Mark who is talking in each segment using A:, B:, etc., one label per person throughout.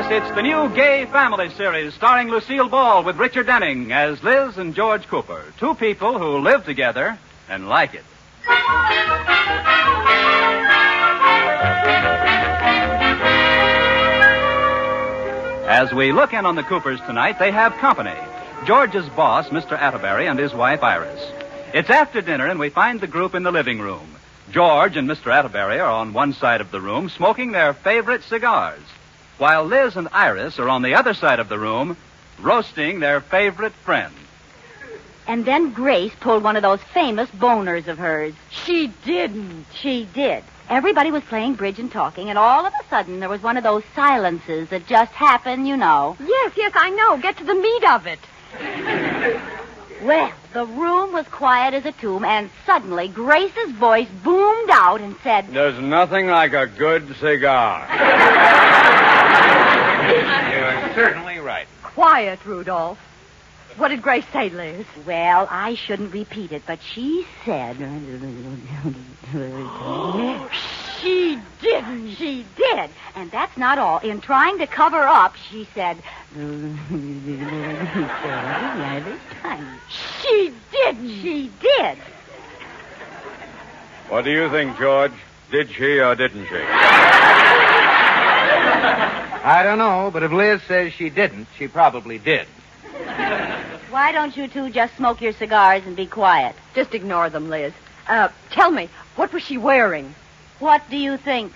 A: it's the new Gay Family series starring Lucille Ball with Richard Denning as Liz and George Cooper, two people who live together and like it. As we look in on the Coopers tonight, they have company. George's boss, Mr. Atterbury, and his wife, Iris. It's after dinner, and we find the group in the living room. George and Mr. Atterbury are on one side of the room, smoking their favorite cigars, while Liz and Iris are on the other side of the room, roasting their favorite friend.
B: And then Grace pulled one of those famous boners of hers.
C: She didn't.
B: She did. Everybody was playing bridge and talking, and all of a sudden there was one of those silences that just happen, you know.
C: Yes, I know. Get to the meat of it.
B: Well, the room was quiet as a tomb, and suddenly Grace's voice boomed out and said,
D: "There's nothing like a good cigar."
E: You're certainly right.
C: Quiet, Rudolph. What did Grace say, Liz?
B: Well, I shouldn't repeat it, but she said...
C: She didn't.
B: She did. And that's not all. In trying to cover up, she said...
C: She didn't.
B: She did.
D: What do you think, George? Did she or didn't she?
E: I don't know, but if Liz says she didn't, she probably did.
B: Why don't you two just smoke your cigars and be quiet?
C: Just ignore them, Liz. Tell me, what was she wearing?
B: What do you think?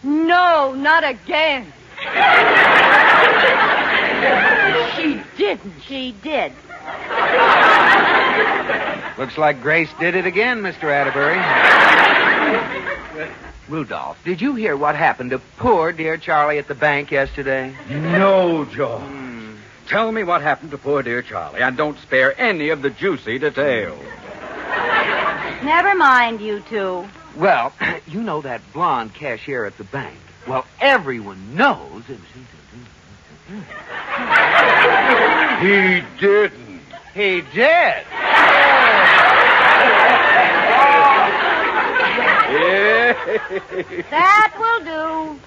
C: No, not again. She didn't.
B: She did.
E: Looks like Grace did it again, Mr. Atterbury. Rudolph, did you hear what happened to poor dear Charlie at the bank yesterday?
D: No, George. Tell me what happened to poor dear Charlie, and don't spare any of the juicy details.
B: Never mind, you two.
E: Well, you know that blonde cashier at the bank. Well, everyone knows...
D: He didn't.
E: He did.
B: That will do.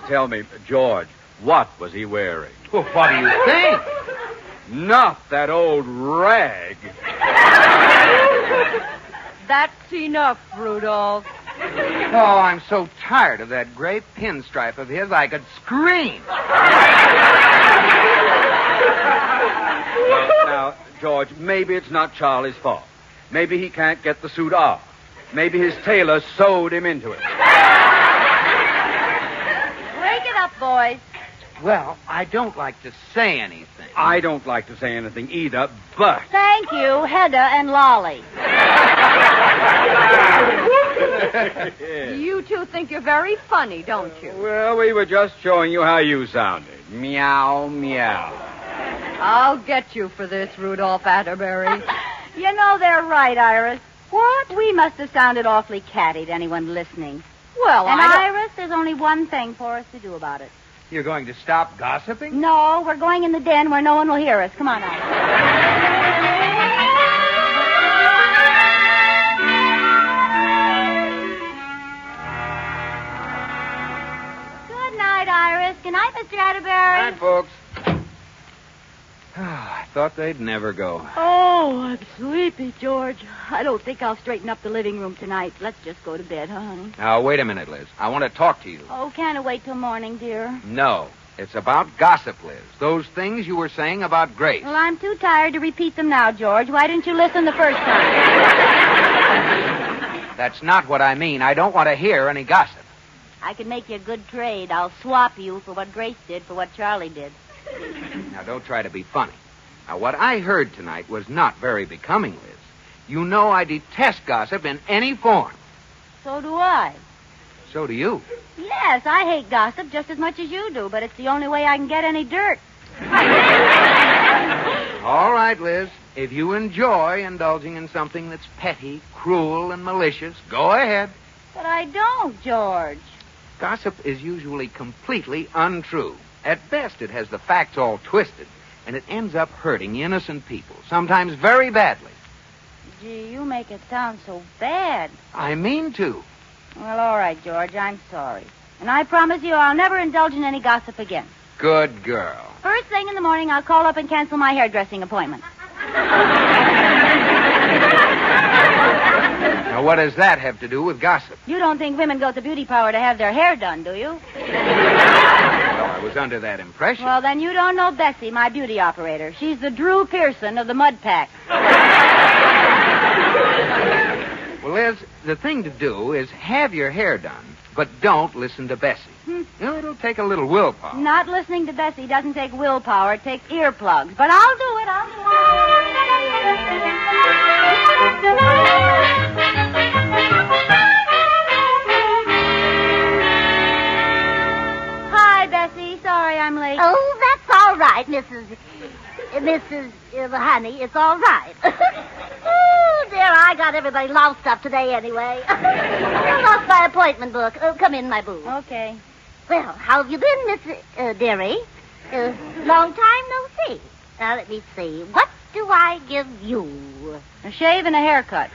D: Tell me, George, what was he wearing?
E: Well, what do you think?
D: Not that old rag.
C: That's enough, Rudolph.
E: Oh, I'm so tired of that gray pinstripe of his, I could scream.
D: Now, George, maybe it's not Charlie's fault. Maybe he can't get the suit off. Maybe his tailor sewed him into it.
B: Break it up, boys.
E: Well, I don't like to say anything.
D: I don't like to say anything either, but...
B: Thank you, Hedda and Lolly.
C: You two think you're very funny, don't you?
D: Well, we were just showing you how you sounded. Meow, meow.
C: I'll get you for this, Rudolph Atterbury.
B: You know they're right, Iris. What? We must have sounded awfully catty to anyone listening.
C: Well,
B: and Iris, there's only one thing for us to do about it.
E: You're going to stop gossiping?
B: No, we're going in the den where no one will hear us. Come on, Iris. Good night, Iris. Good night, Mr. Atterbury.
E: All right, folks. I thought they'd never go.
B: Oh, I'm sleepy, George. I don't think I'll straighten up the living room tonight. Let's just go to bed, huh, honey?
E: Now, wait a minute, Liz. I want to talk to you.
B: Oh, can't I wait till morning, dear?
E: No. It's about gossip, Liz. Those things you were saying about Grace.
B: Well, I'm too tired to repeat them now, George. Why didn't you listen the first time?
E: That's not what I mean. I don't want to hear any gossip.
B: I can make you a good trade. I'll swap you for what Grace did for what Charlie did.
E: Now, don't try to be funny. Now, what I heard tonight was not very becoming, Liz. You know I detest gossip in any form.
B: So do I.
E: So do you.
B: Yes, I hate gossip just as much as you do, but it's the only way I can get any dirt.
E: All right, Liz. If you enjoy indulging in something that's petty, cruel, and malicious, go ahead.
B: But I don't, George.
E: Gossip is usually completely untrue. At best, it has the facts all twisted, and it ends up hurting innocent people, sometimes very badly.
B: Gee, you make it sound so bad.
E: I mean to.
B: Well, all right, George, I'm sorry. And I promise you I'll never indulge in any gossip again.
E: Good girl.
B: First thing in the morning, I'll call up and cancel my hairdressing appointment.
E: Now, what does that have to do with gossip?
B: You don't think women go to the beauty parlor to have their hair done, do you?
E: Well, I was under that impression.
B: Well, then you don't know Bessie, my beauty operator. She's the Drew Pearson of the mud pack.
E: Well, Liz, the thing to do is have your hair done, but don't listen to Bessie. You know, it'll take a little willpower.
B: Not listening to Bessie doesn't take willpower. It takes earplugs. But I'll do it. Hi, Bessie. Sorry I'm late.
F: Oh, that's all right, Mrs. Honey. It's all right. Oh, dear, I got everybody lost up today anyway. I lost my appointment book. Come in, my boo.
B: Okay.
F: Well, how have you been, Miss Dearie? Long time no see. Now, let me see. What do I give you?
B: A shave and a haircut.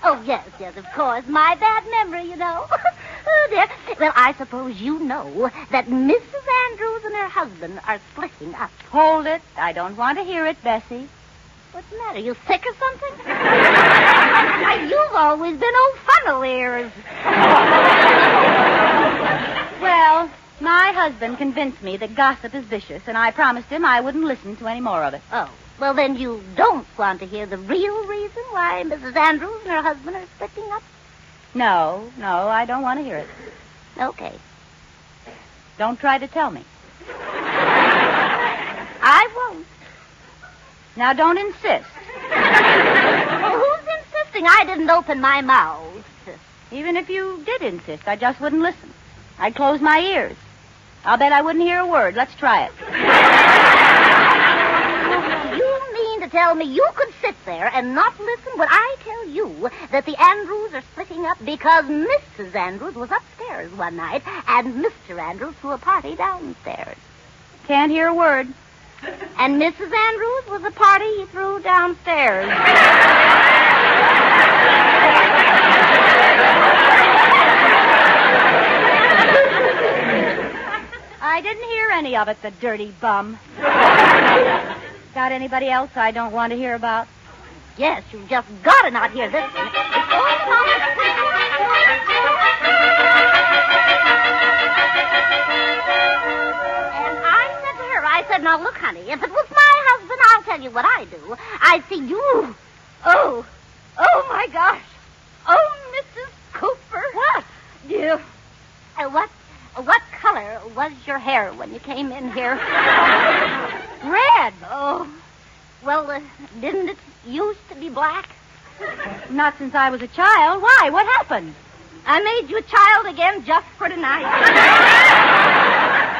F: Oh, yes, of course. My bad memory, you know. Oh, dear. Well, I suppose you know that Mrs. Andrews and her husband are splitting up.
B: Hold it. I don't want to hear it, Bessie.
F: What's the matter? You sick or something? You've always been old funnel ears.
B: Well, my husband convinced me that gossip is vicious, and I promised him I wouldn't listen to any more of it.
F: Oh, well, then you don't want to hear the real reason why Mrs. Andrews and her husband are splitting up?
B: No, I don't want to hear it.
F: Okay.
B: Don't try to tell me.
F: I won't.
B: Now, don't insist.
F: Well, who's insisting? I didn't open my mouth.
B: Even if you did insist, I just wouldn't listen. I'd close my ears. I'll bet I wouldn't hear a word. Let's try it.
F: You mean to tell me you could sit there and not listen when I tell you that the Andrews are splitting up because Mrs. Andrews was upstairs one night and Mr. Andrews threw a party downstairs?
B: Can't hear a word.
F: And Mrs. Andrews was a party he threw downstairs.
B: I didn't hear any of it, the dirty bum. Got anybody else I don't want to hear about?
F: Yes, you just gotta not hear this one. It's all about And I said, now look, honey, if it was my husband, I'll tell you what I do. I see you. Oh my gosh. Oh, Mrs. Cooper. What? You. What color was your hair when you came in here?
B: Red.
F: Oh. Well, didn't it used to be black?
B: Not since I was a child. Why? What happened?
F: I made you a child again just for tonight.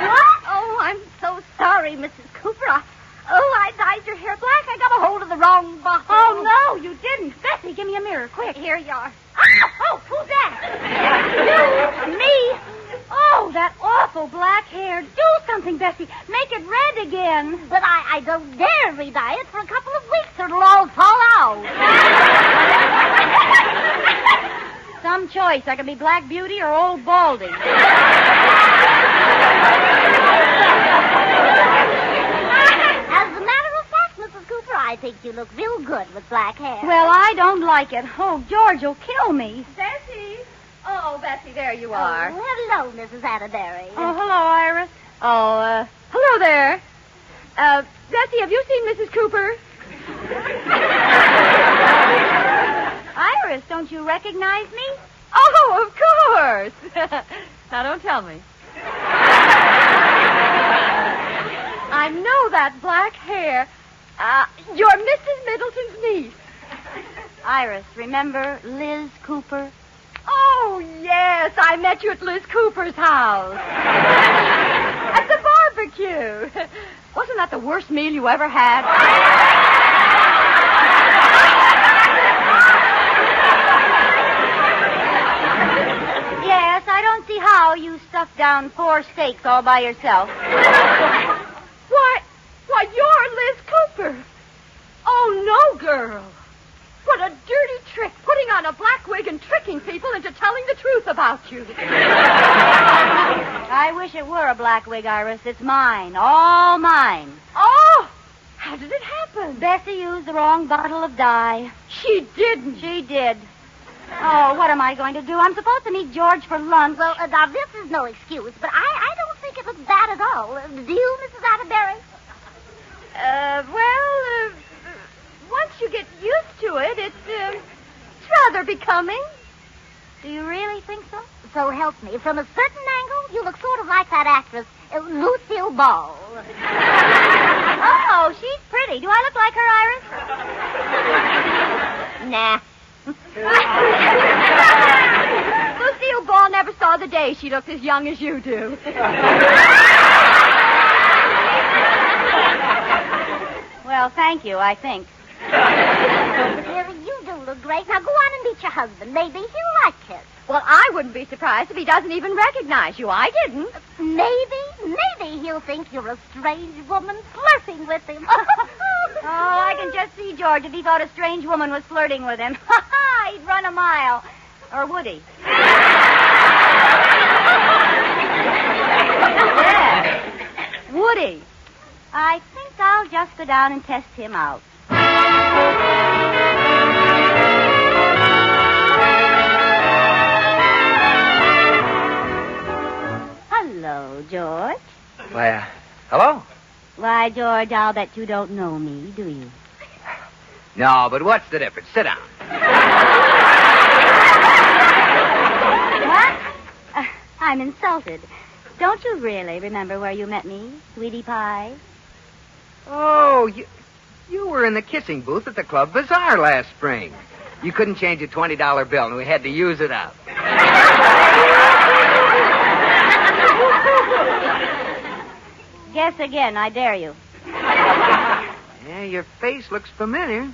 F: What? Oh, I'm so sorry, Mrs. Cooper. I dyed your hair black. I got a hold of the wrong bottle.
B: Oh, no, you didn't. Bessie, give me a mirror, quick.
F: Here you are. Oh, who's that?
B: You, me. Oh, that awful black hair. Do something, Bessie. Make it red again.
F: But I don't dare re-dye it for a couple of weeks or it'll all fall out.
B: Some choice. I can be Black Beauty or Old Baldy.
F: As a matter of fact, Mrs. Cooper, I think you look real good with black hair.
B: Well, I don't like it. Oh, George will kill me.
C: Bessie. Oh, Bessie, there you are.
F: Oh, hello, Mrs. Atterbury.
B: Oh, hello, Iris.
C: Oh, hello there. Bessie, have you seen Mrs. Cooper?
B: Iris, don't you recognize me?
C: Oh, of course. Now, don't tell me. I know that black hair. You're Mrs. Middleton's niece.
B: Iris, remember Liz Cooper?
C: Oh, yes. I met you at Liz Cooper's house. At the barbecue. Wasn't that the worst meal you ever had?
B: Yes, I don't see how you stuffed down 4 steaks all by yourself.
C: Why, you're Liz Cooper. Oh, no, girl. What a dirty trick, putting on a black wig and tricking people into telling the truth about you.
B: I wish it were a black wig, Iris. It's mine. All mine.
C: Oh! How did it happen?
B: Bessie used the wrong bottle of dye.
C: She didn't.
B: She did. Oh, what am I going to do? I'm supposed to meet George for lunch.
F: Well, now, this is no excuse, but I don't think it looks bad at all. Do you, Mrs. Atterbury?
C: Once you get used to it, it's rather becoming.
B: Do you really think so?
F: So help me. From a certain angle, you look sort of like that actress, Lucille Ball.
B: Oh, she's pretty. Do I look like her, Iris?
F: Nah.
C: Lucille Ball never saw the day she looked as young as you do.
B: Well, thank you, I think.
F: You do look great. Now go on and meet your husband. Maybe he'll like it.
C: Well, I wouldn't be surprised if he doesn't even recognize you. I didn't.
F: Maybe he'll think you're a strange woman flirting with him.
B: Oh, I can just see George if he thought a strange woman was flirting with him. He'd run a mile. Or would he? Yeah. Would he? I think I'll just go down and test him out. Hello, George.
E: Why, hello?
B: Why, George, I'll bet you don't know me, do you?
E: No, but what's the difference? Sit down.
B: What? I'm insulted. Don't you really remember where you met me, sweetie pie?
E: Oh, you were in the kissing booth at the Club Bazaar last spring. You couldn't change a $20 bill, and we had to use it up.
B: Guess again, I dare you.
E: Yeah, your face looks familiar.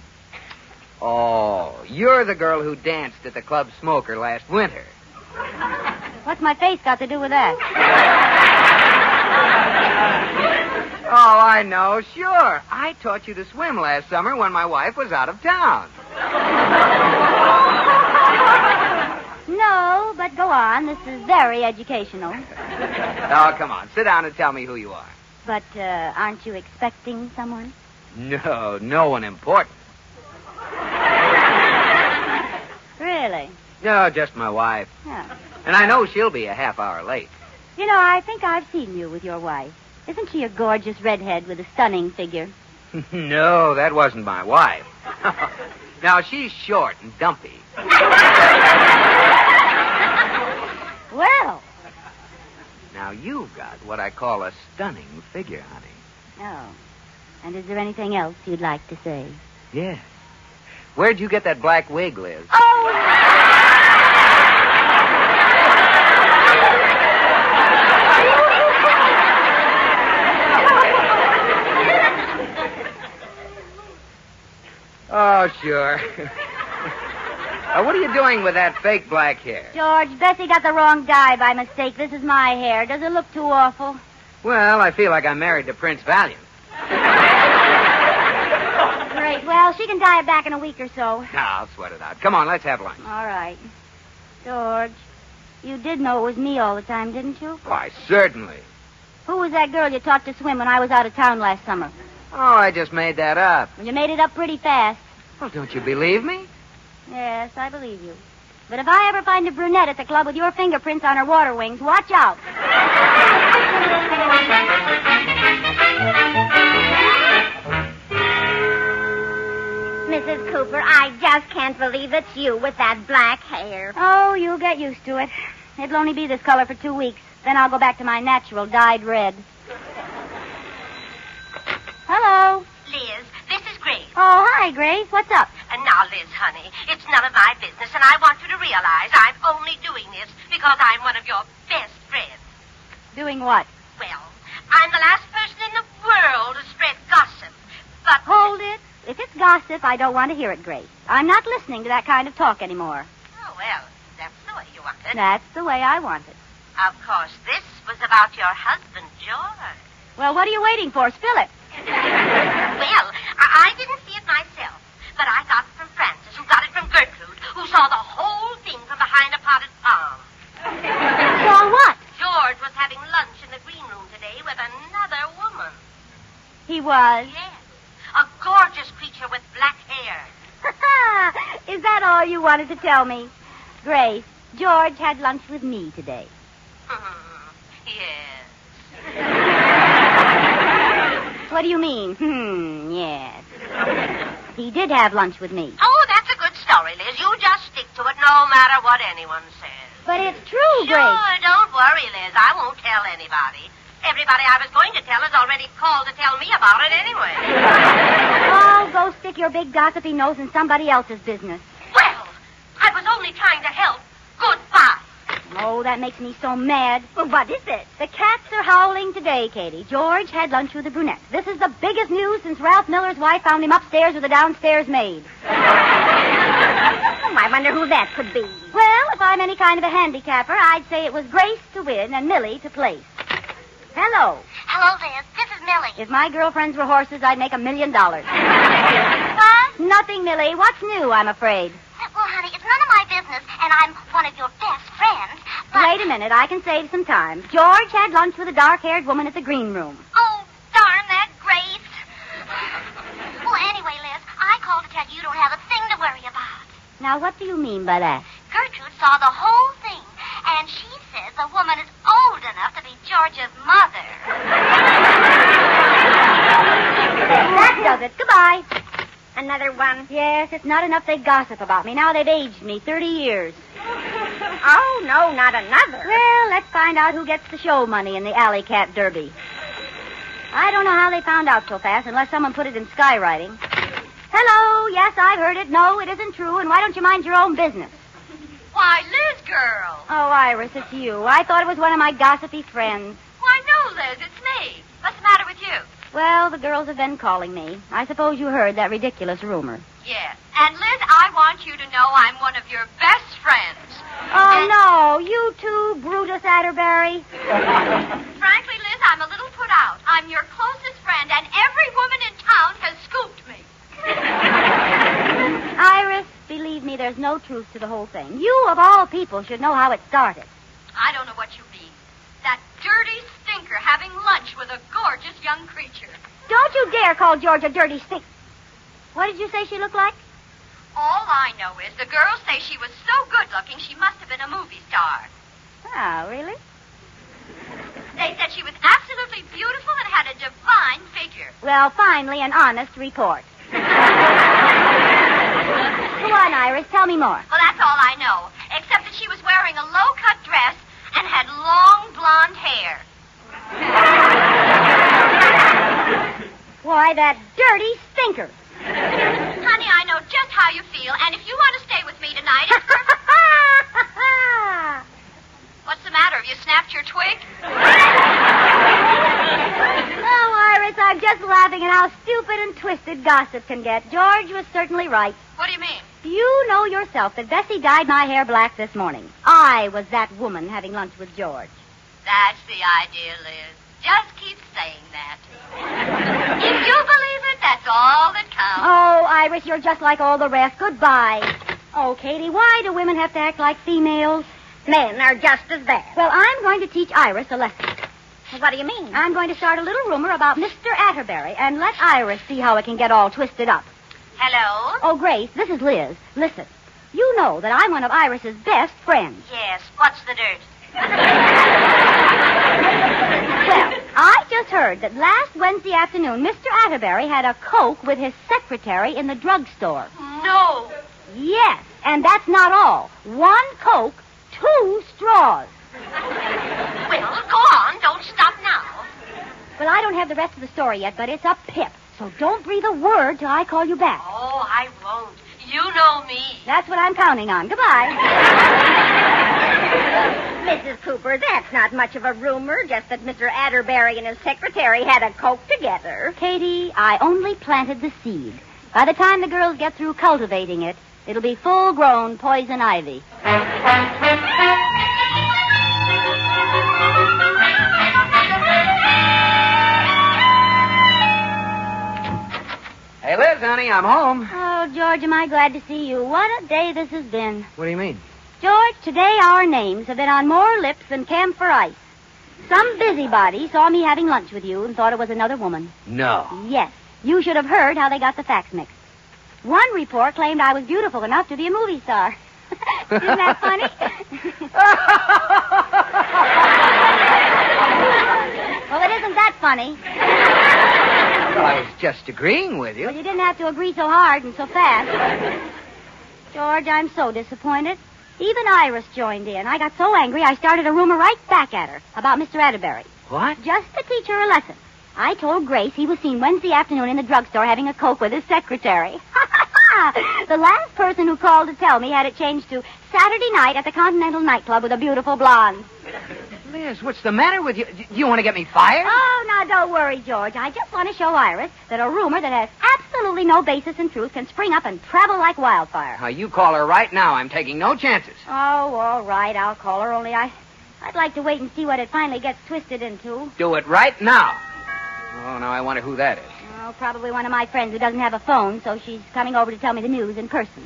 E: Oh, you're the girl who danced at the Club Smoker last winter.
B: What's my face got to do with that?
E: Oh, I know, sure. I taught you to swim last summer when my wife was out of town.
B: No, but go on. This is very educational.
E: Oh, come on. Sit down and tell me who you are.
B: But aren't you expecting someone?
E: No one important.
B: Really?
E: No, just my wife.
B: Yeah.
E: And I know she'll be a half hour late.
B: You know, I think I've seen you with your wife. Isn't she a gorgeous redhead with a stunning figure?
E: No, that wasn't my wife. Now, she's short and dumpy.
B: Well.
E: Now, you've got what I call a stunning figure, honey.
B: Oh. And is there anything else you'd like to say?
E: Yes. Where'd you get that black wig, Liz? Oh, sure. What are you doing with that fake black hair?
B: George, Bessie got the wrong dye by mistake. This is my hair. Does it look too awful?
E: Well, I feel like I'm married to Prince Valiant.
B: Great. Well, she can dye it back in a week or so.
E: No, I'll sweat it out. Come on, let's have lunch.
B: All right. George, you did know it was me all the time, didn't you?
E: Why, certainly.
B: Who was that girl you taught to swim when I was out of town last summer?
E: Oh, I just made that up.
B: Well, you made it up pretty fast.
E: Well, don't you believe me?
B: Yes, I believe you. But if I ever find a brunette at the club with your fingerprints on her water wings, watch out.
F: Mrs. Cooper, I just can't believe it's you with that black hair.
B: Oh, you'll get used to it. It'll only be this color for 2 weeks. Then I'll go back to my natural dyed red. Hello.
G: Liz, this is Grace.
B: Oh, hi, Grace. What's up?
G: And now, Liz, honey, it's none of my business, and I want you to realize I'm only doing this because I'm one of your best friends.
B: Doing what?
G: Well, I'm the last person in the world to spread gossip, but...
B: Hold it. If it's gossip, I don't want to hear it, Grace. I'm not listening to that kind of talk anymore.
G: Oh, well, that's the way you want it.
B: That's the way I want it.
G: Of course, this was about your husband, George.
B: Well, what are you waiting for? Spill it.
G: Well, I didn't see it myself, but I got it from Francis, who got it from Gertrude, who saw the
B: all you wanted to tell me. Grace, George had lunch with me today.
G: Yes.
B: What do you mean? Yes. He did have lunch with me.
G: Oh, that's a good story, Liz. You just stick to it no matter what anyone says.
B: But it's true,
G: Sure,
B: Grace.
G: don't worry, Liz. I won't tell anybody. Everybody I was going to tell has already called to tell me about it anyway.
B: Oh, go stick your big gossipy nose in somebody else's business.
G: Well, I was only trying to help. Goodbye.
B: Oh, that makes me so mad.
C: Well, what is it?
B: The cats are howling today, Katie. George had lunch with the brunette. This is the biggest news since Ralph Miller's wife found him upstairs with a downstairs maid.
C: Oh, I wonder who that could be.
B: Well, if I'm any kind of a handicapper, I'd say it was Grace to win and Millie to place. Hello.
F: Hello, Liz. This is Millie.
B: If my girlfriends were horses, I'd make $1 million.
F: What?
B: Nothing, Millie. What's new, I'm afraid?
F: Well, honey, it's none of my business, and I'm one of your best friends, but...
B: Wait a minute. I can save some time. George had lunch with a dark-haired woman at the green room.
F: Oh, darn that Grace. Well, anyway, Liz, I called to tell you don't have a thing to worry about.
B: Now, what do you mean by that?
F: Gertrude saw the whole thing, and she says the woman is old enough to be George's mother.
B: That does it. Goodbye.
C: Another one?
B: Yes, it's not enough they gossip about me. Now they've aged me 30 years.
C: Oh, no, not another.
B: Well, let's find out who gets the show money in the Alley Cat Derby. I don't know how they found out so fast unless someone put it in skywriting. Hello, yes, I've heard it. No, it isn't true, and why don't you mind your own business?
G: Why, Liz, girl.
B: Oh, Iris, it's you. I thought it was one of my gossipy friends.
G: Why, no, Liz, it's me. What's the matter with you?
B: Well, the girls have been calling me. I suppose you heard that ridiculous rumor.
G: Yes. And, Liz, I want you to know I'm one of your best friends.
B: Oh, no, you too, Brutus Atterbury.
G: Frankly, Liz, I'm a little put out. I'm your closest friend, and every woman in town has scooped me.
B: Iris, believe me, there's no truth to the whole thing. You, of all people, should know how it started.
G: I don't know what you mean. That dirty stinker having lunch with a gorgeous young creature.
B: Don't you dare call George a dirty stink. What did you say she looked like?
G: All I know is the girls say she was so good-looking she must have been a movie star.
B: Oh, really?
G: They said she was absolutely beautiful and had a divine figure.
B: Well, finally, an honest report. Go on, Iris, tell me more.
G: Well, that's all I know, except that she was wearing a low-cut dress and had long blonde hair.
B: Why, that dirty stinker.
G: Honey, I know just how you feel, and if you want to stay with me tonight, it's perfect. What's the matter? Have you snapped your twig?
B: Oh, Iris, I'm just laughing at how stupid and twisted gossip can get. George was certainly right.
G: What do you mean?
B: You know yourself that Bessie dyed my hair black this morning. I was that woman having lunch with George.
G: That's the idea, Liz. Just keep saying that. If you believe it, that's all that counts.
B: Oh, Iris, you're just like all the rest. Goodbye. Oh, Katie, why do women have to act like females?
C: Men are just as bad.
B: Well, I'm going to teach Iris a lesson.
C: What do you mean?
B: I'm going to start a little rumor about Mr. Atterbury and let Iris see how it can get all twisted up.
G: Hello?
B: Oh, Grace, this is Liz. Listen, you know that I'm one of Iris's best friends.
G: Yes. What's the dirt?
B: Well, I just heard that last Wednesday afternoon, Mr. Atterbury had a Coke with his secretary in the drugstore.
G: No.
B: Yes, and that's not all. 1 Coke, 2 straws.
G: Well, go on. Don't stop now.
B: Well, I don't have the rest of the story yet, but it's a pip. So don't breathe a word till I call you back.
G: Oh, I won't. You know me.
B: That's what I'm counting on. Goodbye.
C: Mrs. Cooper, that's not much of a rumor, just that Mr. Atterbury and his secretary had a Coke together.
B: Katie, I only planted the seed. By the time the girls get through cultivating it, it'll be full-grown poison ivy.
E: Hey, Liz, honey, I'm home.
B: Oh, George, am I glad to see you. What a day this has been.
E: What do you mean?
B: George, today our names have been on more lips than camphor ice. Some busybody saw me having lunch with you and thought it was another woman.
E: No.
B: Yes. You should have heard how they got the facts mixed. One report claimed I was beautiful enough to be a movie star. Isn't that funny? Well, it isn't that funny.
E: Well, I was just agreeing with you.
B: Well, you didn't have to agree so hard and so fast. George, I'm so disappointed. Even Iris joined in. I got so angry I started a rumor right back at her about Mr. Atterbury.
E: What?
B: Just to teach her a lesson. I told Grace he was seen Wednesday afternoon in the drugstore having a Coke with his secretary. The last person who called to tell me had it changed to Saturday night at the Continental nightclub with a beautiful blonde.
E: Liz, what's the matter with you? Do you want to get me fired?
B: Oh, now, don't worry, George. I just want to show Iris that a rumor that has absolutely no basis in truth can spring up and travel like wildfire.
E: Now, you call her right now. I'm taking no chances.
B: Oh, all right. I'll call her, only I'd like to wait and see what it finally gets twisted into.
E: Do it right now. Oh, now I wonder who that is.
B: Oh, probably one of my friends who doesn't have a phone, so she's coming over to tell me the news in person.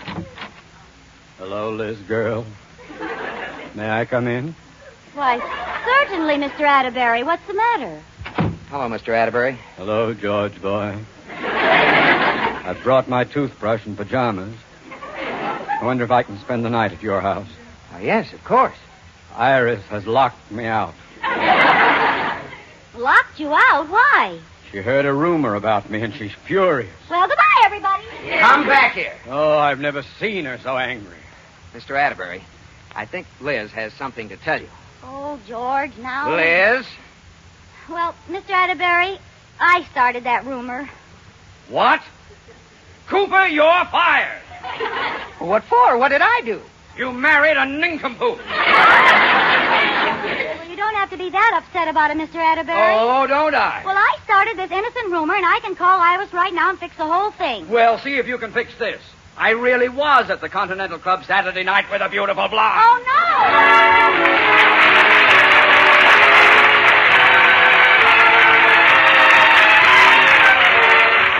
D: Hello, Liz girl. May I come in?
B: Why, certainly, Mr. Atterbury. What's the matter?
E: Hello, Mr. Atterbury.
D: Hello, George boy. I've brought my toothbrush and pajamas. I wonder if I can spend the night at your house.
E: Oh, yes, of course.
D: Iris has locked me out.
B: Locked you out? Why?
D: She heard a rumor about me, and she's furious.
B: Well, goodbye, everybody.
E: Come back here.
D: Oh, I've never seen her so angry.
E: Mr. Atterbury, I think Liz has something to tell you.
B: Oh, George, now...
E: Liz?
B: Well, Mr. Atterbury, I started that rumor.
D: What? Cooper, you're fired.
E: What for? What did I do?
D: You married a nincompoop.
B: Well, you don't have to be that upset about it, Mr. Atterbury.
D: Oh, don't I?
B: Well, I started this innocent rumor, and I can call Iris right now and fix the whole thing.
D: Well, see if you can fix this. I really was at the Continental Club Saturday night with a beautiful blonde.
B: Oh, no!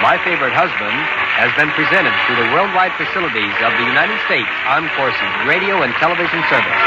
H: My Favorite Husband has been presented through the worldwide facilities of the United States Armed Forces Radio and Television Service.